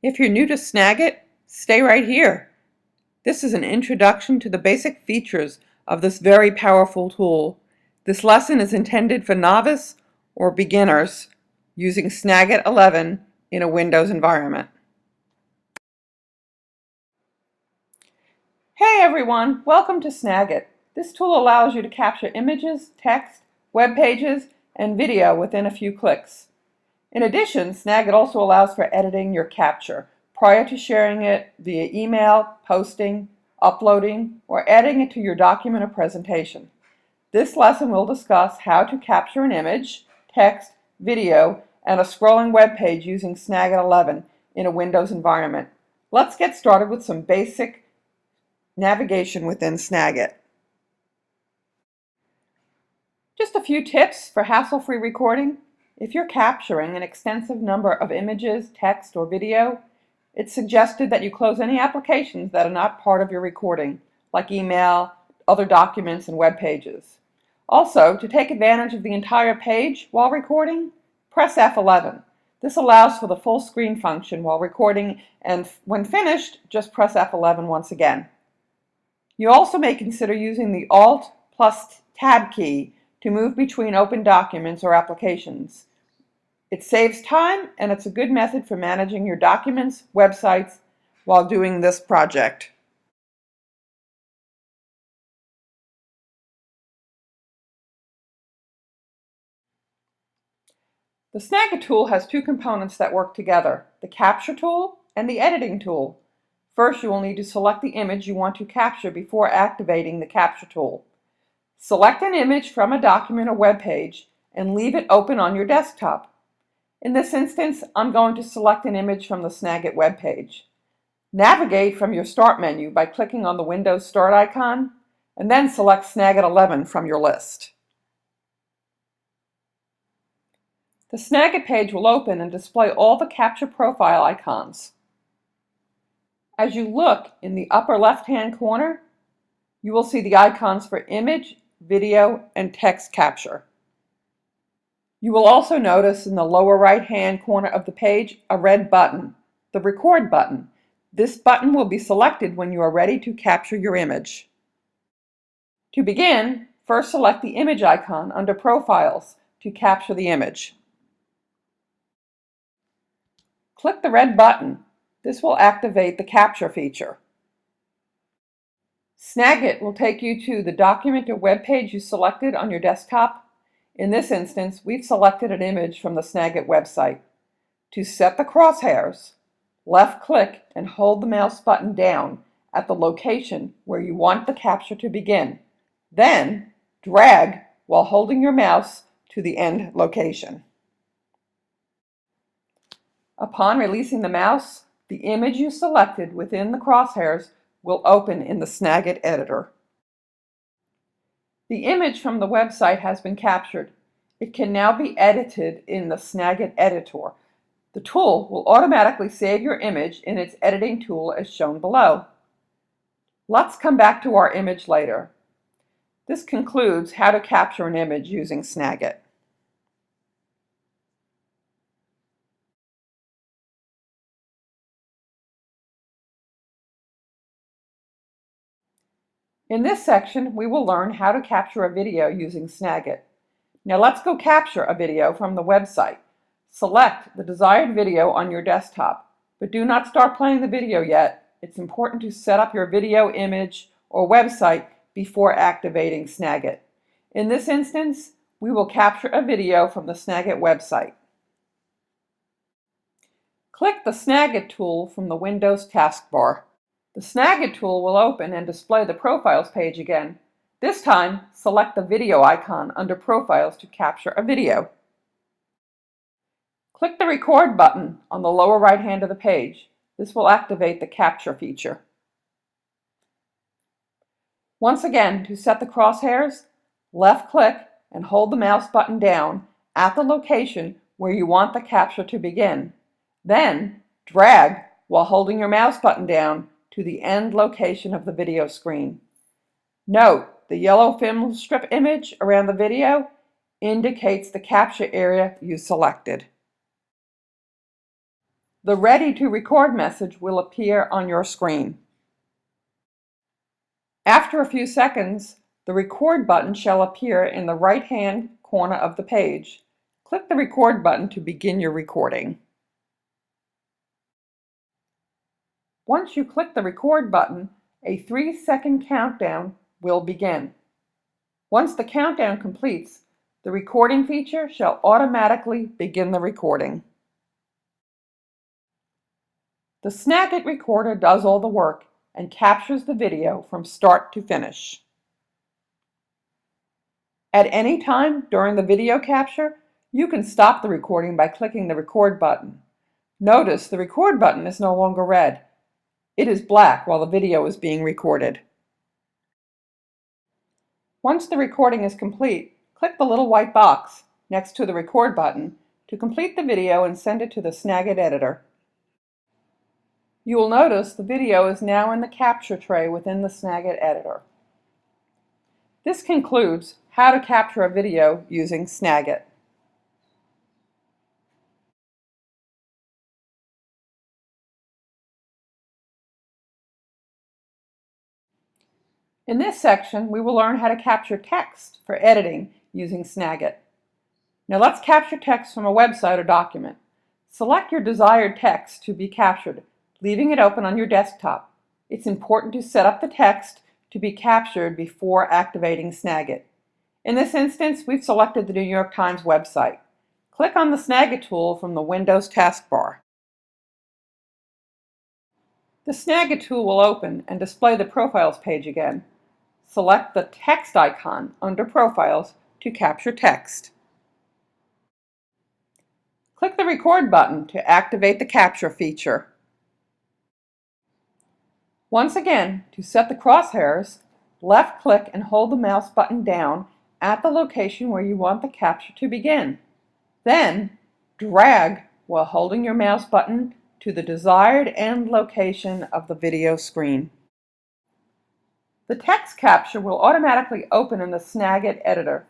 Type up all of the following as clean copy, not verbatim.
If you're new to Snagit, stay right here. This is an introduction to the basic features of this very powerful tool. This lesson is intended for novice or beginners using Snagit 11 in a Windows environment. Hey everyone, welcome to Snagit. This tool allows you to capture images, text, web pages, and video within a few clicks. In addition, Snagit also allows for editing your capture prior to sharing it via email, posting, uploading, or adding it to your document or presentation. This lesson will discuss how to capture an image, text, video, and a scrolling web page using Snagit 11 in a Windows environment. Let's get started with some basic navigation within Snagit. Just a few tips for hassle-free recording. If you're capturing an extensive number of images, text, or video, it's suggested that you close any applications that are not part of your recording, like email, other documents, and web pages. Also, to take advantage of the entire page while recording, press F11. This allows for the full screen function while recording, and when finished, just press F11 once again. You also may consider using the Alt plus Tab key to move between open documents or applications. It saves time, and it's a good method for managing your documents, websites, while doing this project. The Snagit tool has two components that work together, the Capture tool and the Editing tool. First, you will need to select the image you want to capture before activating the Capture tool. Select an image from a document or web page and leave it open on your desktop. In this instance, I'm going to select an image from the Snagit web page. Navigate from your Start menu by clicking on the Windows Start icon, and then select Snagit 11 from your list. The Snagit page will open and display all the capture profile icons. As you look in the upper left-hand corner, you will see the icons for image, video, and text capture. You will also notice in the lower right-hand corner of the page a red button, the Record button. This button will be selected when you are ready to capture your image. To begin, first select the image icon under Profiles to capture the image. Click the red button. This will activate the capture feature. Snagit will take you to the document or web page you selected on your desktop. In this instance, we've selected an image from the Snagit website. To set the crosshairs, left-click and hold the mouse button down at the location where you want the capture to begin. Then, drag while holding your mouse to the end location. Upon releasing the mouse, the image you selected within the crosshairs will open in the Snagit editor. The image from the website has been captured. It can now be edited in the Snagit editor. The tool will automatically save your image in its editing tool as shown below. Let's come back to our image later. This concludes how to capture an image using Snagit. In this section, we will learn how to capture a video using Snagit. Now let's go capture a video from the website. Select the desired video on your desktop, but do not start playing the video yet. It's important to set up your video, image, or website before activating Snagit. In this instance, we will capture a video from the Snagit website. Click the Snagit tool from the Windows taskbar. The Snagit tool will open and display the Profiles page again. This time, select the video icon under Profiles to capture a video. Click the Record button on the lower right hand of the page. This will activate the capture feature. Once again, to set the crosshairs, left-click and hold the mouse button down at the location where you want the capture to begin. Then, drag while holding your mouse button down to the end location of the video screen. Note, the yellow film strip image around the video indicates the capture area you selected. The Ready to Record message will appear on your screen. After a few seconds, the Record button shall appear in the right-hand corner of the page. Click the Record button to begin your recording. Once you click the Record button, a 3-second countdown will begin. Once the countdown completes, the recording feature shall automatically begin the recording. The Snagit recorder does all the work and captures the video from start to finish. At any time during the video capture, you can stop the recording by clicking the Record button. Notice the Record button is no longer red. It is black while the video is being recorded. Once the recording is complete, click the little white box next to the Record button to complete the video and send it to the Snagit editor. You will notice the video is now in the capture tray within the Snagit editor. This concludes how to capture a video using Snagit. In this section, we will learn how to capture text for editing using Snagit. Now let's capture text from a website or document. Select your desired text to be captured, leaving it open on your desktop. It's important to set up the text to be captured before activating Snagit. In this instance, we've selected the New York Times website. Click on the Snagit tool from the Windows taskbar. The Snagit tool will open and display the Profiles page again. Select the text icon under Profiles to capture text. Click the Record button to activate the capture feature. Once again, to set the crosshairs, left-click and hold the mouse button down at the location where you want the capture to begin. Then, drag while holding your mouse button to the desired end location of the video screen. The text capture will automatically open in the Snagit editor.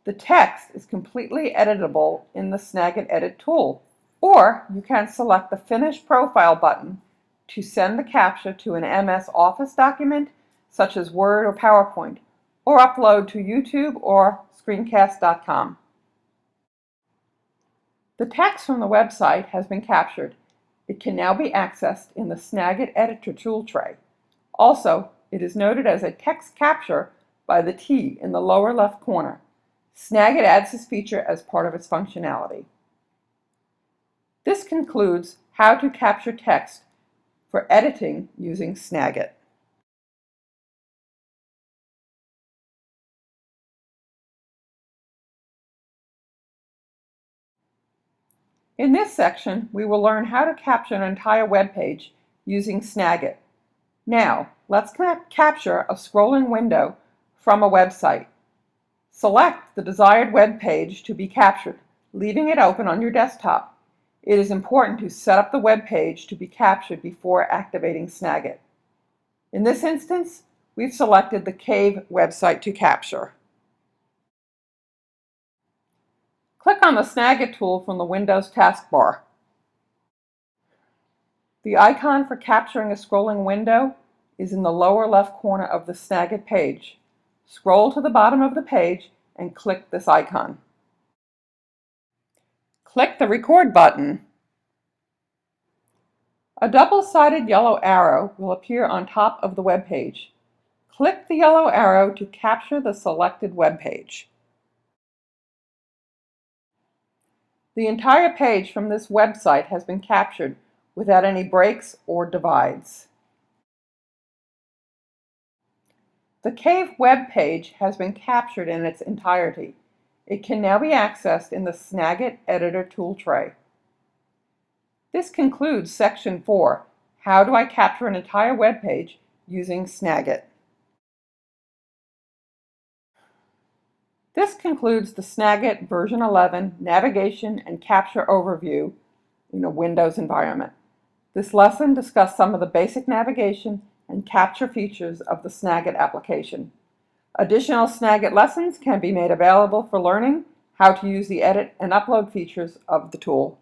The text is completely editable in the Snagit Edit tool, or you can select the Finish Profile button to send the capture to an MS Office document such as Word or PowerPoint, or upload to YouTube or screencast.com. The text from the website has been captured. It can now be accessed in the Snagit Editor tool tray. Also, it is noted as a text capture by the T in the lower left corner. Snagit adds this feature as part of its functionality. This concludes how to capture text for editing using Snagit. In this section, we will learn how to capture an entire web page using Snagit. Now, let's capture a scrolling window from a website. Select the desired web page to be captured, leaving it open on your desktop. It is important to set up the web page to be captured before activating Snagit. In this instance, we've selected the Cave website to capture. Click on the Snagit tool from the Windows taskbar. The icon for capturing a scrolling window is in the lower left corner of the Snagit page. Scroll to the bottom of the page and click this icon. Click the Record button. A double-sided yellow arrow will appear on top of the web page. Click the yellow arrow to capture the selected web page. The entire page from this website has been captured without any breaks or divides. The Cave web page has been captured in its entirety. It can now be accessed in the Snagit Editor tool tray. This concludes Section 4, How do I Capture an Entire Web Page Using Snagit? This concludes the Snagit version 11 Navigation and Capture Overview in a Windows environment. This lesson discussed some of the basic navigation and capture features of the Snagit application. Additional Snagit lessons can be made available for learning how to use the edit and upload features of the tool.